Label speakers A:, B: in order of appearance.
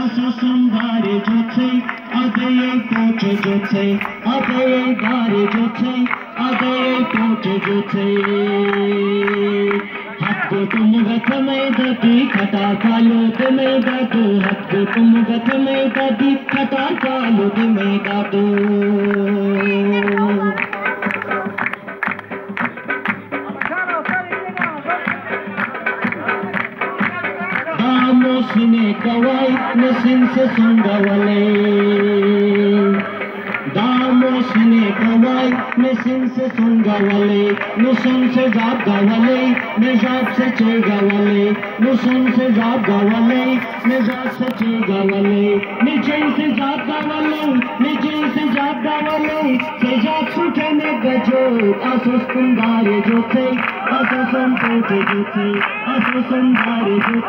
A: Asosundare jote, adeye poche jote, adeye dare jote, adeye poche jote. Hakko tum gat mein dati khata kaalo te mein dato. Hakko tum gat mein dati khata kaalo te mein dato. Damosine kawai mesin se sungawale. Damosine kawai mesin se sungawale. Nusun se jab gawale, ne jab se che gawale. Nusun se jab gawale, ne jab se che gawale. Niche se jab gawale, niche se jab gawale. Se jab sute ne gajo, asustundare jote, asasum pote jote, asustundare jote.